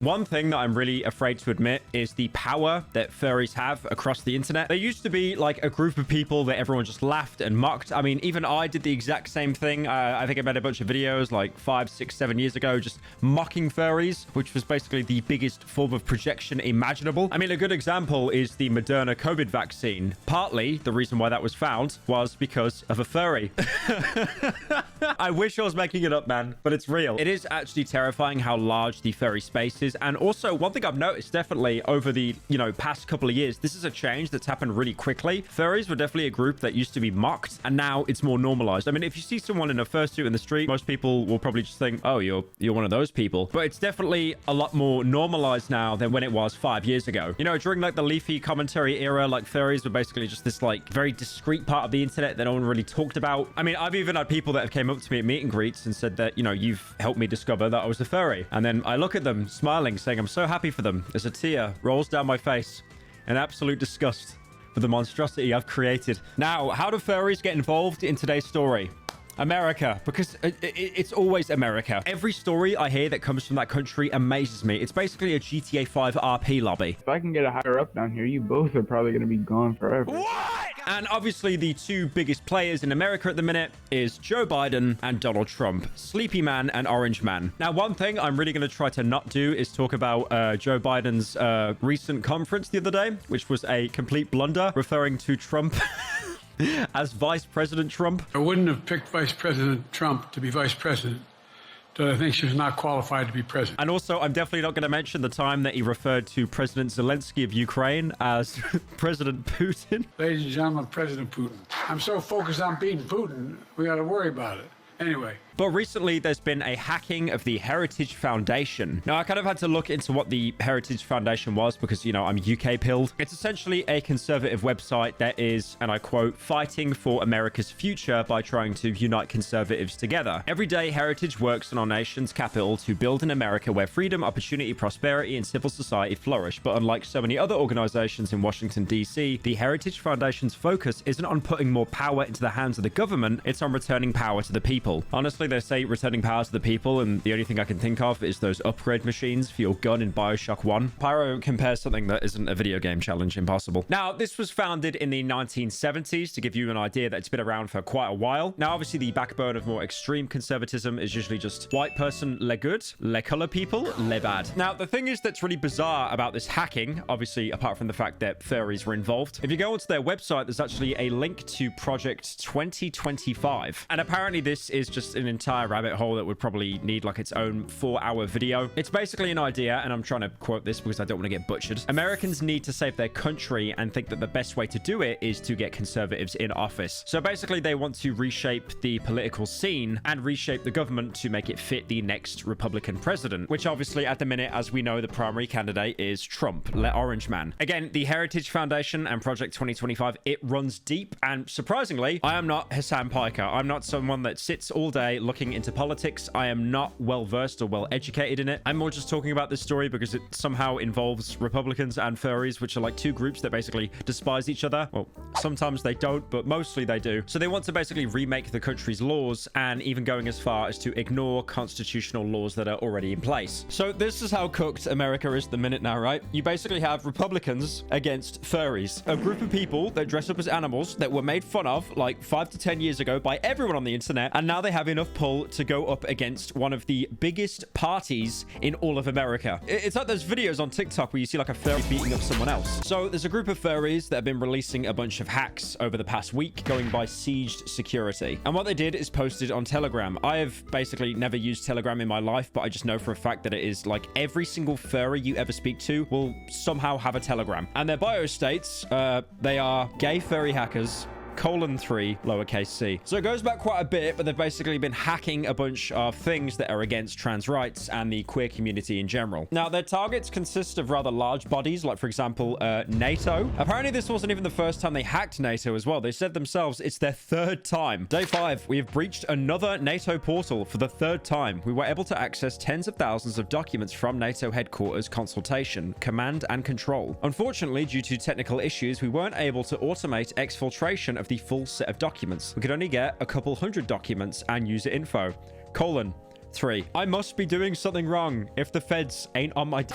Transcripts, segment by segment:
One thing that I'm really afraid to admit is the power that furries have across the internet. There used to be like a group of people that everyone just laughed and mocked. I mean, even I did the exact same thing. I think I made a bunch of videos like 5, 6, 7 years ago just mocking furries, which was basically the biggest form of projection imaginable. I mean, a good example is the Moderna COVID vaccine. Partly the reason why that was found was because of a furry. I wish I was making it up, man, but it's real. It is actually terrifying how large the furry space is. And also, one thing I've noticed definitely over the, past couple of years, this is a change that's happened really quickly. Furries were definitely a group that used to be mocked, and now it's more normalized. I mean, if you see someone in a fursuit in the street, most people will probably just think, oh, you're one of those people. But it's definitely a lot more normalized now than when it was 5 years ago. During like the leafy commentary era, like furries were basically just this like very discreet part of the internet that no one really talked about. I mean, I've even had people that have came up to me at meet and greets and said that, you've helped me discover that I was a furry. And then I look at them smiling, saying I'm so happy for them, as a tear rolls down my face in absolute disgust for the monstrosity I've created. Now, how do furries get involved in today's story? America, because it's always America. Every story I hear that comes from that country amazes me. It's basically a GTA 5 RP lobby. If I can get a higher up down here, you both are probably going to be gone forever. What? And obviously the two biggest players in America at the minute is Joe Biden and Donald Trump. Sleepy Man and Orange Man. Now, one thing I'm really going to try to not do is talk about Joe Biden's recent conference the other day, which was a complete blunder, referring to Trump as Vice President Trump. I wouldn't have picked Vice President Trump to be vice president, so I think she was not qualified to be president. And also, I'm definitely not going to mention the time that he referred to President Zelensky of Ukraine as President Putin. Ladies and gentlemen, President Putin. I'm so focused on beating Putin, we got to worry about it. Anyway. But recently, there's been a hacking of the Heritage Foundation. Now, I kind of had to look into what the Heritage Foundation was because, I'm UK pilled. It's essentially a conservative website that is, and I quote, fighting for America's future by trying to unite conservatives together. Every day, Heritage works on our nation's capital to build an America where freedom, opportunity, prosperity, and civil society flourish. But unlike so many other organizations in Washington, D.C., the Heritage Foundation's focus isn't on putting more power into the hands of the government, it's on returning power to the people. Honestly, they say returning power to the people, and the only thing I can think of is those upgrade machines for your gun in Bioshock 1. Pyro compares something that isn't a video game challenge impossible. Now, this was founded in the 1970s to give you an idea that it's been around for quite a while. Now, obviously, the backbone of more extreme conservatism is usually just white person, le good, le color people, le bad. Now, the thing is that's really bizarre about this hacking, obviously, apart from the fact that furries were involved. If you go onto their website, there's actually a link to Project 2025. And apparently, this is just an entire rabbit hole that would probably need like its own 4-hour video. It's basically an idea, and I'm trying to quote this because I don't want to get butchered. Americans need to save their country and think that the best way to do it is to get conservatives in office. So basically, they want to reshape the political scene and reshape the government to make it fit the next Republican president, which obviously at the minute, as we know, the primary candidate is Trump, le Orange Man. Again, the Heritage Foundation and Project 2025, it runs deep, and surprisingly, I am not Hassan Piker. I'm not someone that sits all day looking into politics. I am not well versed or well educated in it. I'm more just talking about this story because it somehow involves Republicans and furries, which are like two groups that basically despise each other. Well, sometimes they don't, but mostly they do. So they want to basically remake the country's laws, and even going as far as to ignore constitutional laws that are already in place. So this is how cooked America is at the minute now, right? You basically have Republicans against furries, a group of people that dress up as animals that were made fun of like 5 to 10 years ago by everyone on the internet, and now they have enough pull to go up against one of the biggest parties in all of America. It's like those videos on TikTok where you see like a furry beating up someone else. So there's a group of furries that have been releasing a bunch of hacks over the past week going by sieged security. And what they did is posted on Telegram. I have basically never used Telegram in my life, but I just know for a fact that it is like every single furry you ever speak to will somehow have a Telegram. And their bio states they are gay furry hackers, :3 lowercase c. So it goes back quite a bit, but they've basically been hacking a bunch of things that are against trans rights and the queer community in general. Now, their targets consist of rather large bodies, like for example, NATO. Apparently, this wasn't even the first time they hacked NATO as well. They said themselves it's their 3rd time. Day 5, we have breached another NATO portal for the 3rd time. We were able to access tens of thousands of documents from NATO headquarters consultation, command and control. Unfortunately, due to technical issues, we weren't able to automate exfiltration of the full set of documents. We could only get a couple hundred documents and user info. 3. I must be doing something wrong if the feds ain't on my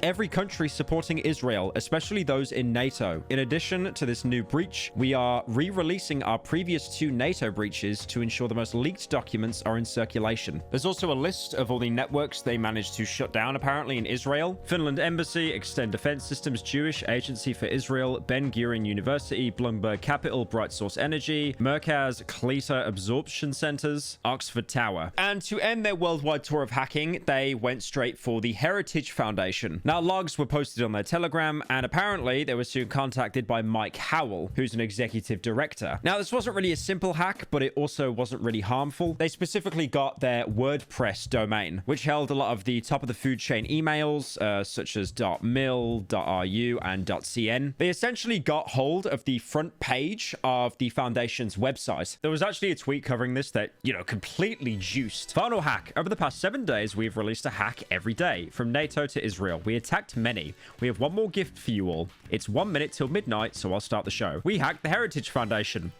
every country supporting Israel, especially those in NATO. In addition to this new breach, we are re-releasing our previous 2 NATO breaches to ensure the most leaked documents are in circulation. There's also a list of all the networks they managed to shut down apparently in Israel. Finland Embassy, Extend Defense Systems, Jewish Agency for Israel, Ben Gurion University, Bloomberg Capital, Bright Source Energy, Merkaz, Kleta Absorption Centers, Oxford Tower. And to end their worldwide tour of hacking, they went straight for the Heritage Foundation. Now, logs were posted on their Telegram, and apparently they were soon contacted by Mike Howell, who's an executive director. Now, this wasn't really a simple hack, but it also wasn't really harmful. They specifically got their WordPress domain, which held a lot of the top of the food chain emails, such as .mil, .ru, and .cn. They essentially got hold of the front page of the foundation's website. There was actually a tweet covering this that, completely juiced. Final hack. Over the past 7 days, we've released a hack every day, from NATO to Israel. We attacked many. We have one more gift for you all. It's 1 minute till midnight, so I'll start the show. We hacked the Heritage Foundation.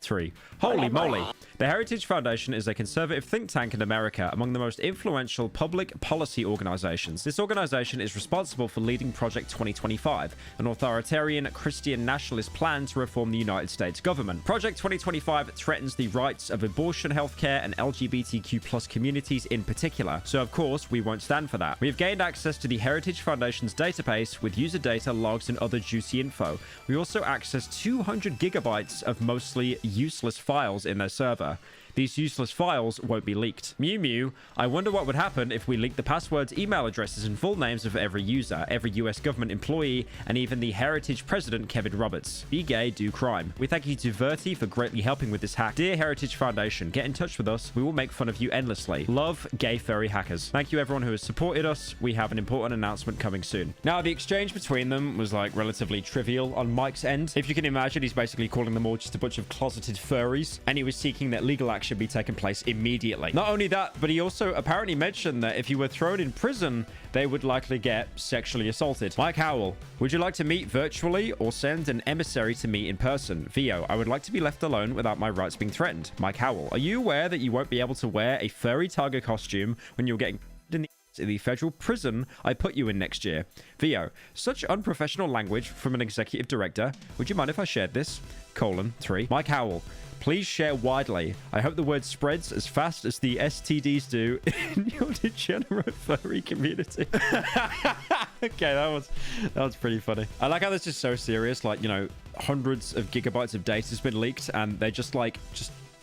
:3. Holy moly. The Heritage Foundation is a conservative think tank in America, among the most influential public policy organizations. This organization is responsible for leading Project 2025, an authoritarian Christian nationalist plan to reform the United States government. Project 2025 threatens the rights of abortion, healthcare, and LGBTQ+ communities in particular. So of course, we won't stand for that. We have gained access to the Heritage Foundation's database with user data, logs, and other juicy info. We also access 200 gigabytes of mostly useless files in their server. These useless files won't be leaked. Mew Mew, I wonder what would happen if we leaked the passwords, email addresses, and full names of every user, every US government employee, and even the Heritage President, Kevin Roberts. Be gay, do crime. We thank you to Verti for greatly helping with this hack. Dear Heritage Foundation, get in touch with us. We will make fun of you endlessly. Love, gay furry hackers. Thank you everyone who has supported us. We have an important announcement coming soon. Now, the exchange between them was relatively trivial on Mike's end. If you can imagine, he's basically calling them all just a bunch of closeted furries, and he was seeking that legal action be taken place immediately. Not only that, but he also apparently mentioned that if you were thrown in prison, they would likely get sexually assaulted. Mike Howell, would you like to meet virtually or send an emissary to meet in person? Vio, I would like to be left alone without my rights being threatened. Mike Howell, are you aware that you won't be able to wear a furry tiger costume when you're getting in the federal prison I put you in next year? Vio, such unprofessional language from an executive director. Would you mind if I shared this? :3. Mike Howell, please share widely. I hope the word spreads as fast as the STDs do in your degenerate furry community. Okay, that was pretty funny. I like how this is so serious. Hundreds of gigabytes of data has been leaked, and they're just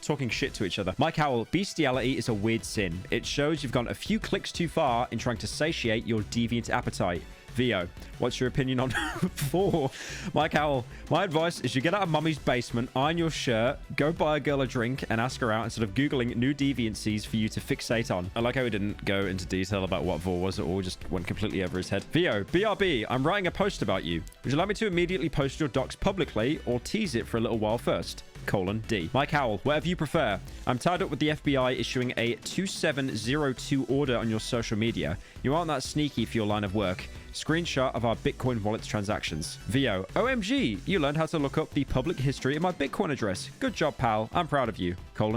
talking shit to each other. Mike Howell, bestiality is a weird sin. It shows you've gone a few clicks too far in trying to satiate your deviant appetite. Vio, what's your opinion on 4? Mike Howell, my advice is you get out of mummy's basement, iron your shirt, go buy a girl a drink, and ask her out instead of Googling new deviancies for you to fixate on. I like how he didn't go into detail about what Vor was at all, just went completely over his head. Vio, BRB, I'm writing a post about you. Would you like me to immediately post your docs publicly or tease it for a little while first? :D. Mike Howell, whatever you prefer. I'm tied up with the FBI issuing a 2702 order on your social media. You aren't that sneaky for your line of work. Screenshot of our Bitcoin wallets transactions. Vio, OMG, you learned how to look up the public history of my Bitcoin address. Good job, pal. I'm proud of you.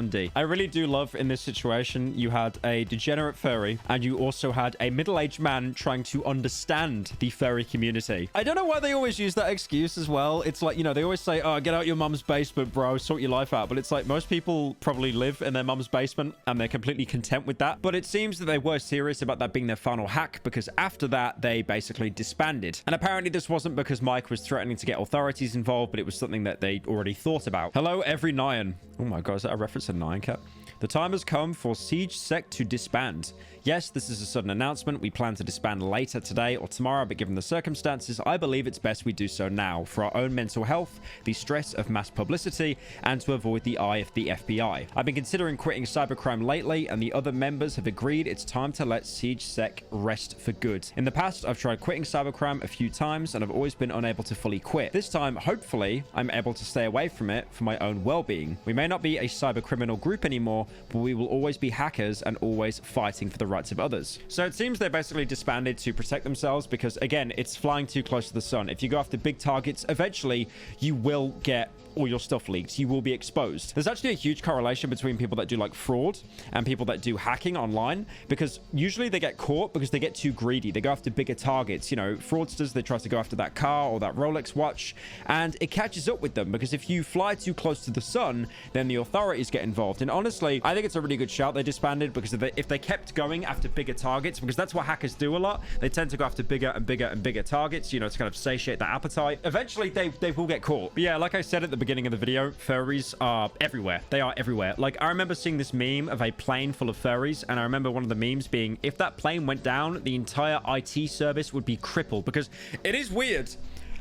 :D. I really do love in this situation, you had a degenerate furry, and you also had a middle-aged man trying to understand the furry community. I don't know why they always use that excuse as well. It's they always say, oh, get out your mum's basement, bro, sort your life out. But it's most people probably live in their mum's basement, and they're completely content with that. But it seems that they were serious about that being their final hack, because after that, they basically disbanded. And apparently this wasn't because Mike was threatening to get authorities involved, but it was something that they already thought about. Hello, every Nyan. Oh my god, is that a reference to Nyan Cat? The time has come for Siege Sect to disband. Yes, this is a sudden announcement. We plan to disband later today or tomorrow, but given the circumstances, I believe it's best we do so now for our own mental health, the stress of mass publicity, and to avoid the eye of the FBI. I've been considering quitting cybercrime lately, and the other members have agreed it's time to let Siege Sec rest for good. In the past, I've tried quitting cybercrime a few times, and I've always been unable to fully quit. This time, hopefully, I'm able to stay away from it for my own well-being. We may not be a cybercriminal group anymore, but we will always be hackers and always fighting for the rights of others. So it seems they're basically disbanded to protect themselves because, again, it's flying too close to the sun. If you go after big targets, eventually you will get all your stuff leaks. You will be exposed. There's actually a huge correlation between people that do like fraud and people that do hacking online, because usually they get caught because they get too greedy. They go after bigger targets. You know, fraudsters, they try to go after that car or that Rolex watch, and it catches up with them, because if you fly too close to the sun, then the authorities get involved. And honestly, I think it's a really good shout they disbanded, because if they kept going after bigger targets, because that's what hackers do a lot, they tend to go after bigger and bigger and bigger targets, you know, to kind of satiate that appetite. Eventually they will get caught. But yeah, like I said at the beginning of the video, furries are everywhere. They are everywhere. Like, I remember seeing this meme of a plane full of furries, and I remember one of the memes being, if that plane went down, the entire IT service would be crippled. Because it is weird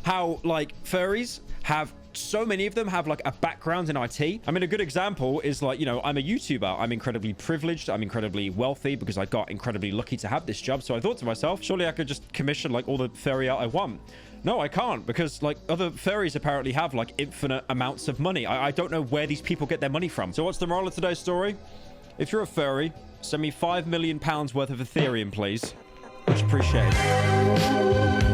how, like, furries have, so many of them have like a background in IT. I mean, a good example is, like, you know, I'm a YouTuber. I'm incredibly privileged. I'm incredibly wealthy because I got incredibly lucky to have this job. So I thought to myself, surely I could just commission like all the furry art I want. No, I can't, because like other furries apparently have like infinite amounts of money. I don't know where these people get their money from. So what's the moral of today's story? If you're a furry, send me £5 million worth of Ethereum, please. Much appreciated.